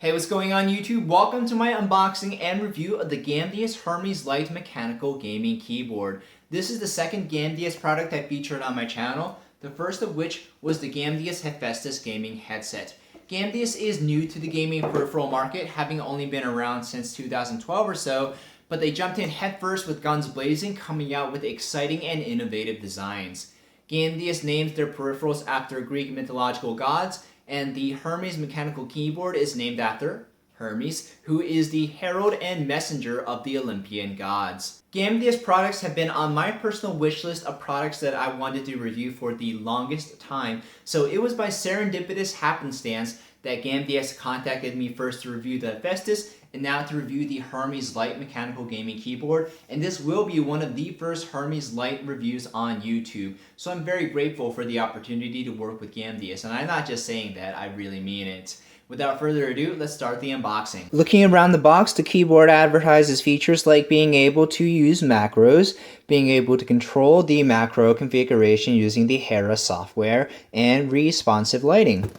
Hey, what's going on YouTube? Welcome to my unboxing and review of the Gamdius Hermes Lite Mechanical Gaming Keyboard. This is the second Gamdius product I featured on my channel, the first of which was the Gamdius Hephaestus Gaming Headset. Gamdius is new to the gaming peripheral market, having only been around since 2012 or so, but they jumped in headfirst with guns blazing, coming out with exciting and innovative designs. Gamdius names their peripherals after Greek mythological gods, and the Hermes mechanical keyboard is named after Hermes, who is the herald and messenger of the Olympian gods. Gamdius products have been on my personal wish list of products that I wanted to review for the longest time, so it was by serendipitous happenstance that Gamdius contacted me first to review the Hephaestus and now to review the Hermes Lite mechanical gaming keyboard, and this will be one of the first Hermes Lite reviews on YouTube. So I'm very grateful for the opportunity to work with Gamdius, and I'm not just saying that, I really mean it. Without further ado, let's start the unboxing. Looking around the box, the keyboard advertises features like being able to use macros, being able to control the macro configuration using the Hera software, and responsive lighting.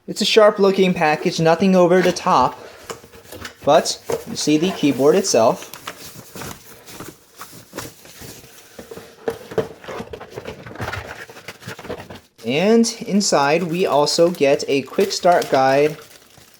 It's a sharp looking package, nothing over the top, but you see the keyboard itself. And inside we also get a quick start guide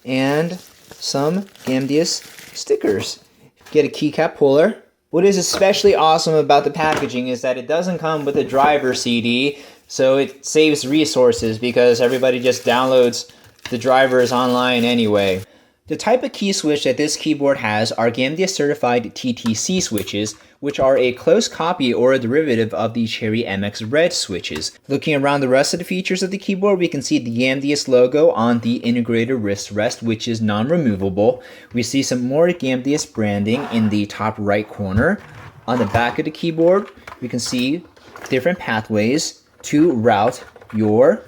and some Gamdius stickers. Get a keycap puller. What is especially awesome about the packaging is that it doesn't come with a driver CD, so it saves resources because everybody just downloads the drivers online anyway. The type of key switch that this keyboard has are Gamdius certified TTC switches, which are a close copy or a derivative of the Cherry MX Red switches. Looking around the rest of the features of the keyboard, we can see the Gamdius logo on the integrated wrist rest, which is non-removable. We see some more Gamdius branding in the top right corner. On the back of the keyboard, we can see different pathways to route your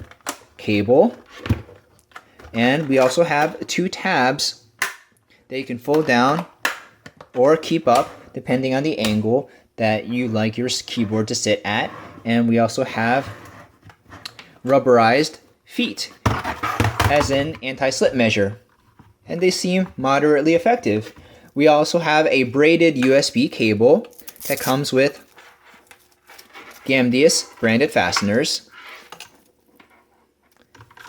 cable. And we also have two tabs that you can fold down or keep up depending on the angle that you like your keyboard to sit at. And we also have rubberized feet as an anti-slip measure, and they seem moderately effective. We also have a braided USB cable that comes with Gamdius branded fasteners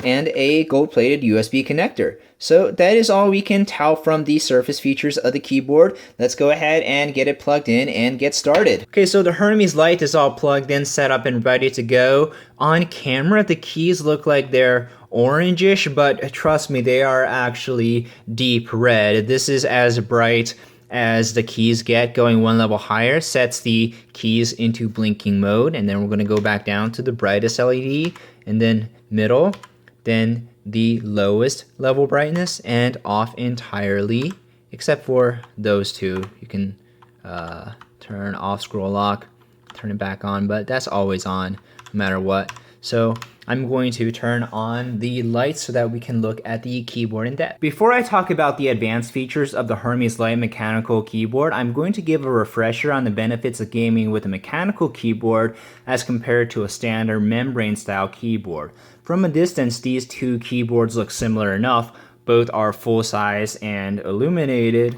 and a gold-plated USB connector. So that is all we can tell from the surface features of the keyboard. Let's go ahead and get it plugged in and get started. Okay, so the Hermes Lite is all plugged in, set up, and ready to go. On camera, the keys look like they're orangish, but trust me, they are actually deep red. This is as bright as the keys get. Going one level higher sets the keys into blinking mode, and then we're going to go back down to the brightest LED, and then middle, then the lowest level brightness, and off entirely, except for those two. You can turn off scroll lock, turn it back on, but that's always on no matter what. So I'm going to turn on the lights so that we can look at the keyboard in depth. Before I talk about the advanced features of the Hermes Lite mechanical keyboard, I'm going to give a refresher on the benefits of gaming with a mechanical keyboard as compared to a standard membrane style keyboard. From a distance, these two keyboards look similar enough. Both are full size and illuminated.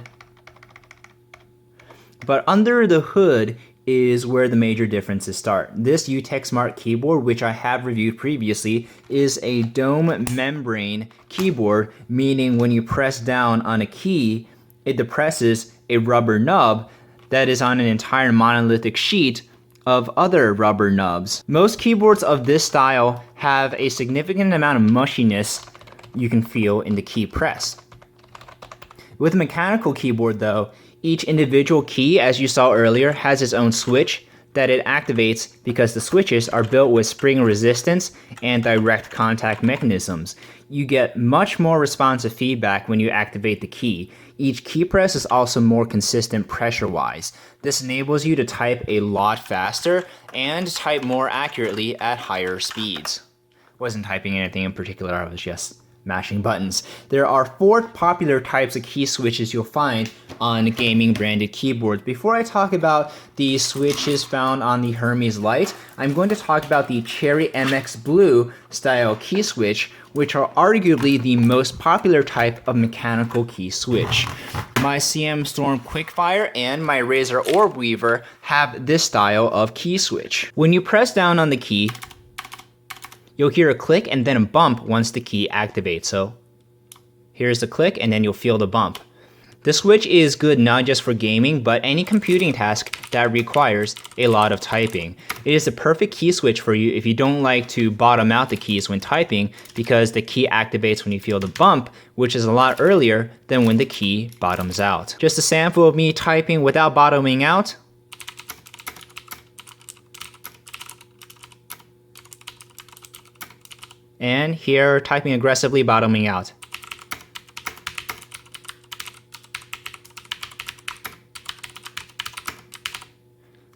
But under the hood is where the major differences start. This UTech Smart keyboard, which I have reviewed previously, is a dome membrane keyboard, meaning when you press down on a key, it depresses a rubber nub that is on an entire monolithic sheet of other rubber nubs. Most keyboards of this style have a significant amount of mushiness you can feel in the key press. With a mechanical keyboard though, each individual key, as you saw earlier, has its own switch that it activates because the switches are built with spring resistance and direct contact mechanisms. You get much more responsive feedback when you activate the key. Each key press is also more consistent pressure-wise. This enables you to type a lot faster and type more accurately at higher speeds. Wasn't typing anything in particular, I was just mashing buttons. There are 4 popular types of key switches you'll find on gaming branded keyboards. Before I talk about the switches found on the Hermes Lite, I'm going to talk about the Cherry MX Blue style key switch, which are arguably the most popular type of mechanical key switch. My CM Storm Quickfire and my Razer Orb Weaver have this style of key switch. When you press down on the key, you'll hear a click and then a bump once the key activates. So here's the click and then you'll feel the bump. The switch is good not just for gaming, but any computing task that requires a lot of typing. It is the perfect key switch for you if you don't like to bottom out the keys when typing, because the key activates when you feel the bump, which is a lot earlier than when the key bottoms out. Just a sample of me typing without bottoming out. And here, typing aggressively, bottoming out.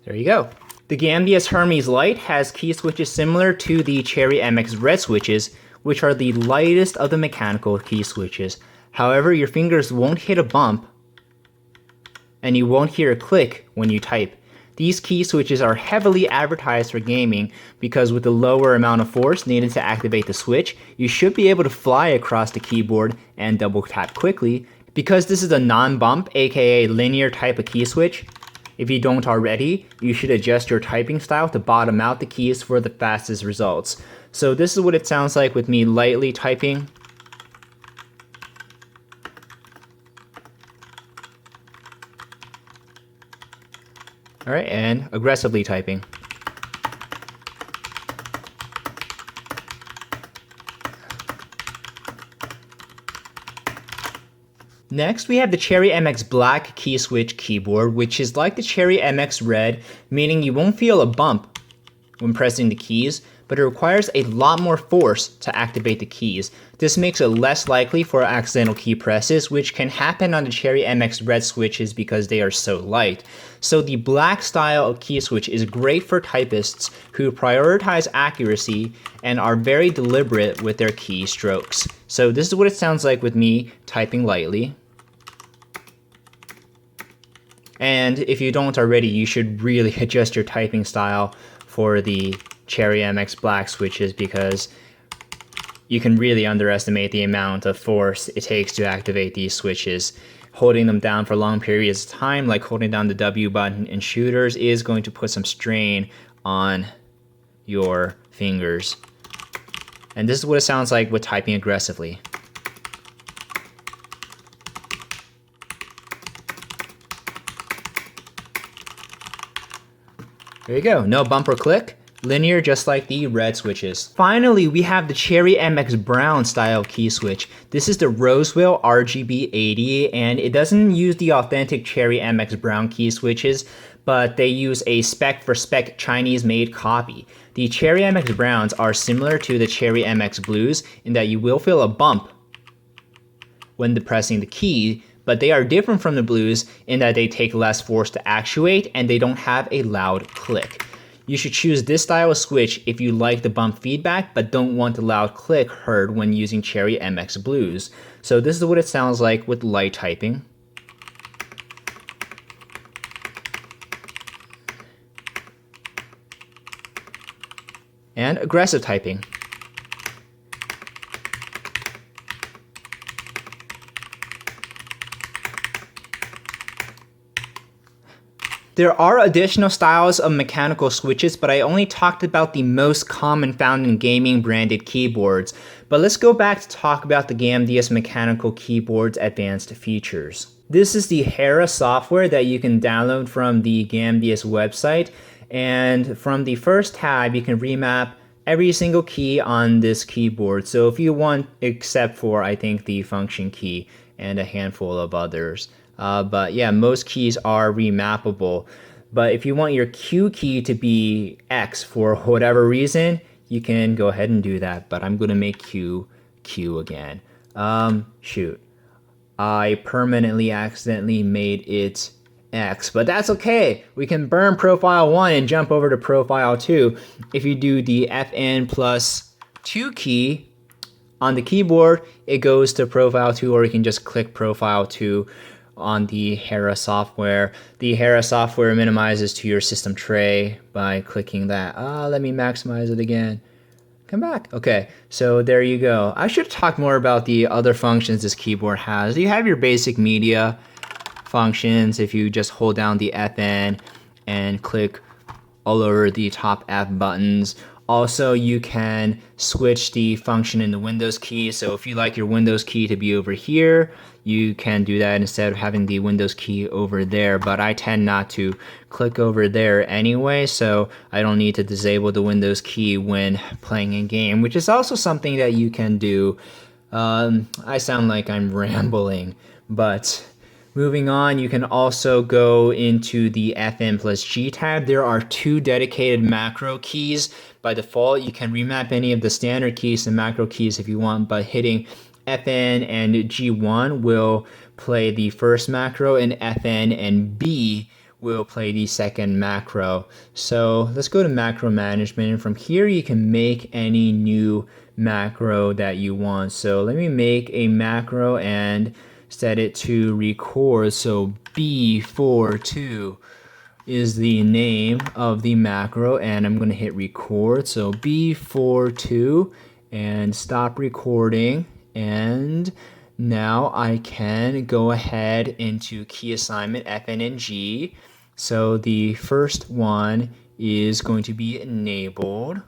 There you go. The Gamdius Hermes Lite has key switches similar to the Cherry MX Red switches, which are the lightest of the mechanical key switches. However, your fingers won't hit a bump, and you won't hear a click when you type. These key switches are heavily advertised for gaming because with the lower amount of force needed to activate the switch, you should be able to fly across the keyboard and double tap quickly. Because this is a non-bump, aka linear type of key switch, if you don't already, you should adjust your typing style to bottom out the keys for the fastest results. So this is what it sounds like with me lightly typing. Alright, and aggressively typing. Next, we have the Cherry MX Black key switch keyboard, which is like the Cherry MX Red, meaning you won't feel a bump when pressing the keys, but it requires a lot more force to activate the keys. This makes it less likely for accidental key presses, which can happen on the Cherry MX Red switches because they are so light. So the black style of key switch is great for typists who prioritize accuracy and are very deliberate with their key strokes. So this is what it sounds like with me typing lightly. And if you don't already, you should really adjust your typing style for the Cherry MX Black switches because you can really underestimate the amount of force it takes to activate these switches. Holding them down for long periods of time, like holding down the W button in shooters, is going to put some strain on your fingers. And this is what it sounds like with typing aggressively. There you go, no bump or click. Linear, just like the red switches. Finally, we have the Cherry MX Brown style key switch. This is the Roseville RGB 80, and it doesn't use the authentic Cherry MX Brown key switches, but they use a spec for spec Chinese-made copy. The Cherry MX Browns are similar to the Cherry MX Blues in that you will feel a bump when pressing the key, but they are different from the Blues in that they take less force to actuate and they don't have a loud click. You should choose this style of switch if you like the bump feedback but don't want the loud click heard when using Cherry MX Blues. So this is what it sounds like with light typing. And aggressive typing. There are additional styles of mechanical switches, but I only talked about the most common found in gaming branded keyboards. But let's go back to talk about the Gamdius mechanical keyboard's advanced features. This is the Hera software that you can download from the Gamdius website, and from the first tab you can remap every single key on this keyboard. So if you want, except for I think the function key and a handful of others. But yeah, most keys are remappable. But if you want your Q key to be X for whatever reason, you can go ahead and do that. But I'm going to make Q again. Shoot. I permanently accidentally made it X, but that's okay. We can burn profile 1 and jump over to profile 2. If you do the FN+2 key On the keyboard, it goes to Profile 2, or you can just click Profile 2 on the Hera software. The Hera software minimizes to your system tray by clicking that. Let me maximize it again. Come back. Okay, so there you go. I should talk more about the other functions this keyboard has. You have your basic media functions if you just hold down the FN and click all over the top F buttons. Also, you can switch the function in the Windows key. So if you like your Windows key to be over here, you can do that instead of having the Windows key over there. But I tend not to click over there anyway, so I don't need to disable the Windows key when playing a game, which is also something that you can do. I sound like I'm rambling, but moving on, you can also go into the FN plus G tab. There are 2 dedicated macro keys. By default, you can remap any of the standard keys to macro keys if you want, but hitting FN and G1 will play the first macro, and FN and B will play the second macro. So let's go to macro management, and from here you can make any new macro that you want. So let me make a macro and set it to record. So B42 is the name of the macro, and I'm going to hit record. So B42 and stop recording, and now I can go ahead into key assignment FN and G. So the first one is going to be enabled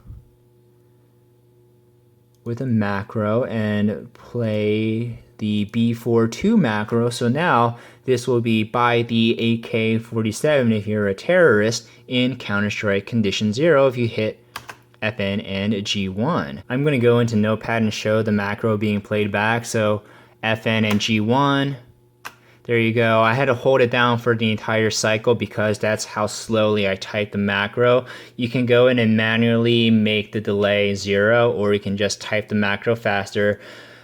with a macro and play the B42 macro. So now this will be by the AK-47 if you're a terrorist in Counter-Strike Condition 0 if you hit FN and G1. I'm going to go into Notepad and show the macro being played back. So FN and G1. There you go. I had to hold it down for the entire cycle because that's how slowly I type the macro. You can go in and manually make the delay 0, or you can just type the macro faster.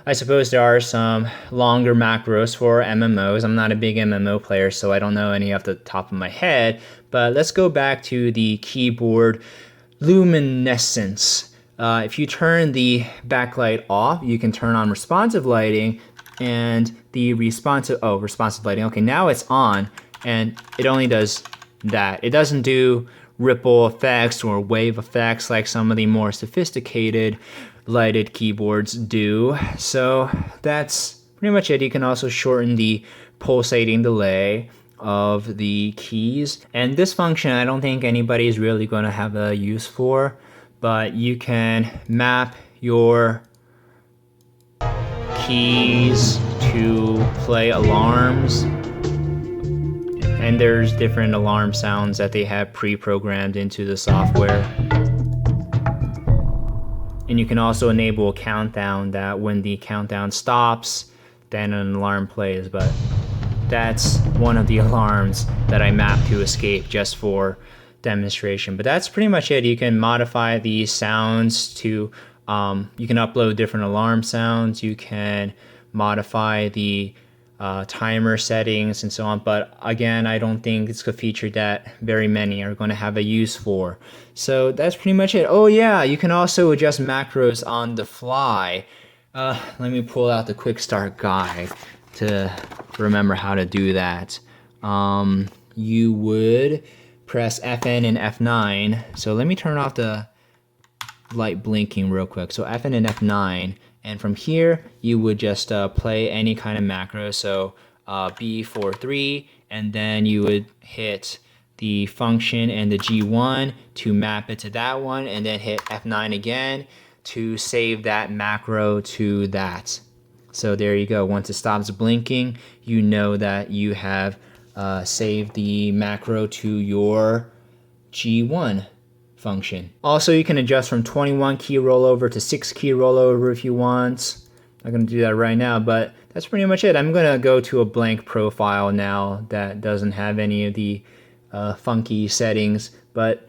I suppose there are some longer macros for MMOs. I'm not a big MMO player, so I don't know any off the top of my head. But let's go back to the keyboard luminescence. If you turn the backlight off, you can turn on responsive lighting, and the responsive lighting. Okay, now it's on, and it only does that. It doesn't do ripple effects or wave effects like some of the more sophisticated lighted keyboards do. So that's pretty much it. You can also shorten the pulsating delay of the keys. And this function, I don't think anybody's really going to have a use for, but you can map your keys to play alarms, and there's different alarm sounds that they have pre-programmed into the software. And you can also enable a countdown that when the countdown stops, then an alarm plays, but that's one of the alarms that I mapped to escape just for demonstration. But that's pretty much it. You can modify the sounds to you can upload different alarm sounds, you can modify the timer settings and so on, but again, I don't think it's a feature that very many are going to have a use for. So that's pretty much it. Oh yeah, you can also adjust macros on the fly. Let me pull out the quick start guide to remember how to do that. You would press FN and F9. So let me turn off the light blinking real quick. So FN and F9, and from here you would just play any kind of macro. So B43, and then you would hit the function and the G1 to map it to that one, and then hit F9 again to save that macro to that. So there you go. Once it stops blinking, you know that you have saved the macro to your G1 function. Also, you can adjust from 21 key rollover to 6 key rollover if you want. I'm going to do that right now, but that's pretty much it. I'm going to go to a blank profile now that doesn't have any of the funky settings, but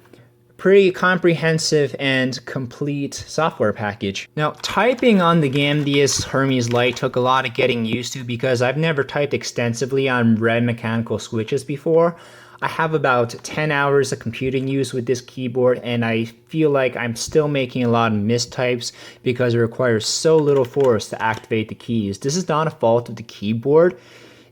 pretty comprehensive and complete software package. Now, typing on the Gamdius Hermes Lite took a lot of getting used to because I've never typed extensively on red mechanical switches before. I have about 10 hours of computing use with this keyboard, and I feel like I'm still making a lot of mistypes because it requires so little force to activate the keys. This is not a fault of the keyboard.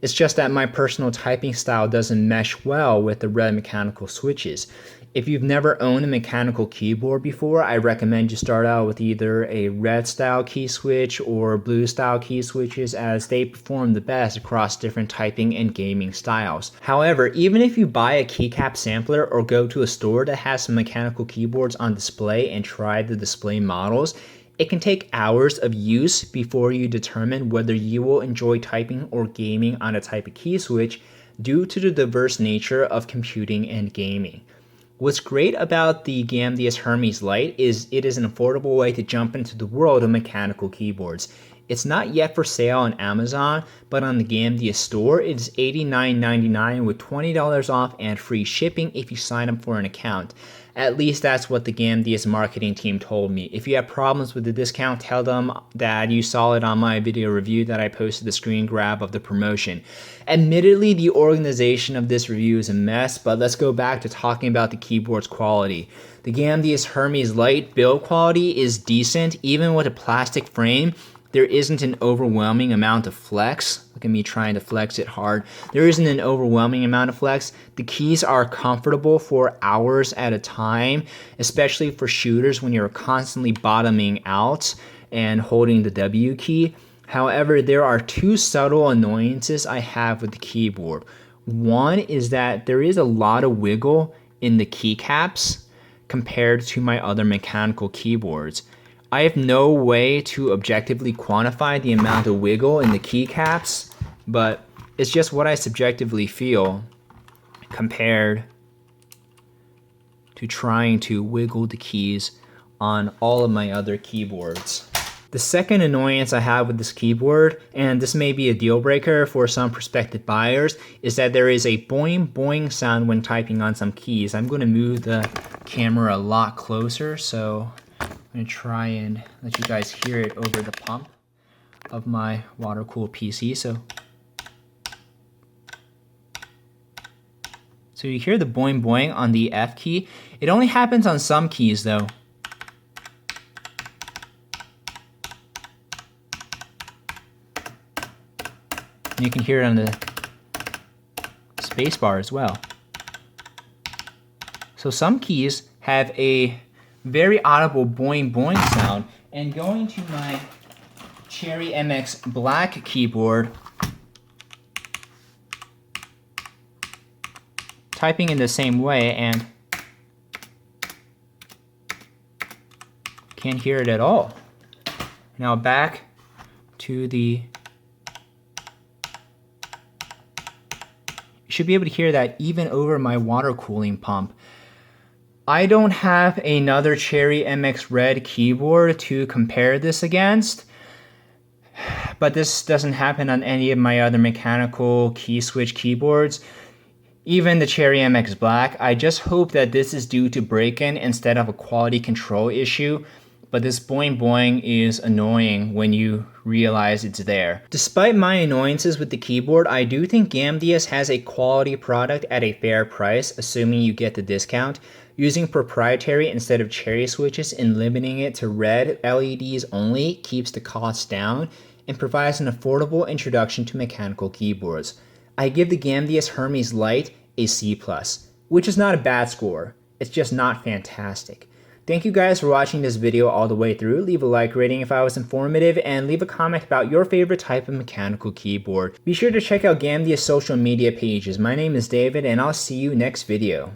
It's just that my personal typing style doesn't mesh well with the red mechanical switches. If you've never owned a mechanical keyboard before, I recommend you start out with either a red style key switch or blue style key switches, as they perform the best across different typing and gaming styles. However, even if you buy a keycap sampler or go to a store that has some mechanical keyboards on display and try the display models, it can take hours of use before you determine whether you will enjoy typing or gaming on a type of key switch due to the diverse nature of computing and gaming. What's great about the Gamdius Hermes Lite is it is an affordable way to jump into the world of mechanical keyboards. It's not yet for sale on Amazon, but on the Gamdius store, it is $89.99 with $20 off and free shipping if you sign up for an account. At least that's what the Gamdius marketing team told me. If you have problems with the discount, tell them that you saw it on my video review that I posted the screen grab of the promotion. Admittedly, the organization of this review is a mess, but let's go back to talking about the keyboard's quality. The Gamdius Hermes Lite build quality is decent, even with a plastic frame. There isn't an overwhelming amount of flex. Look at me trying to flex it hard. There isn't an overwhelming amount of flex. The keys are comfortable for hours at a time, especially for shooters when you're constantly bottoming out and holding the W key. However, there are two subtle annoyances I have with the keyboard. One is that there is a lot of wiggle in the keycaps compared to my other mechanical keyboards. I have no way to objectively quantify the amount of wiggle in the keycaps, but it's just what I subjectively feel compared to trying to wiggle the keys on all of my other keyboards. The second annoyance I have with this keyboard, and this may be a deal breaker for some prospective buyers, is that there is a boing boing sound when typing on some keys. I'm going to move the camera a lot closer, so I'm going to try and let you guys hear it over the pump of my water-cooled PC. So you hear the boing boing on the F key. It only happens on some keys though. And you can hear it on the space bar as well. So some keys have a very audible boing boing sound, and going to my Cherry MX Black keyboard, typing in the same way, and can't hear it at all. Now back to the, you should be able to hear that even over my water cooling pump. I don't have another Cherry MX Red keyboard to compare this against, but this doesn't happen on any of my other mechanical key switch keyboards. Even the Cherry MX Black, I just hope that this is due to break-in instead of a quality control issue, but this boing boing is annoying when you realize it's there. Despite my annoyances with the keyboard, I do think Gamdius has a quality product at a fair price, assuming you get the discount. Using proprietary instead of Cherry switches and limiting it to red LEDs only keeps the cost down and provides an affordable introduction to mechanical keyboards. I give the Gamdius Hermes Lite a C+, which is not a bad score. It's just not fantastic. Thank you guys for watching this video all the way through. Leave a like rating if I was informative, and leave a comment about your favorite type of mechanical keyboard. Be sure to check out Gamdius social media pages. My name is David, and I'll see you next video.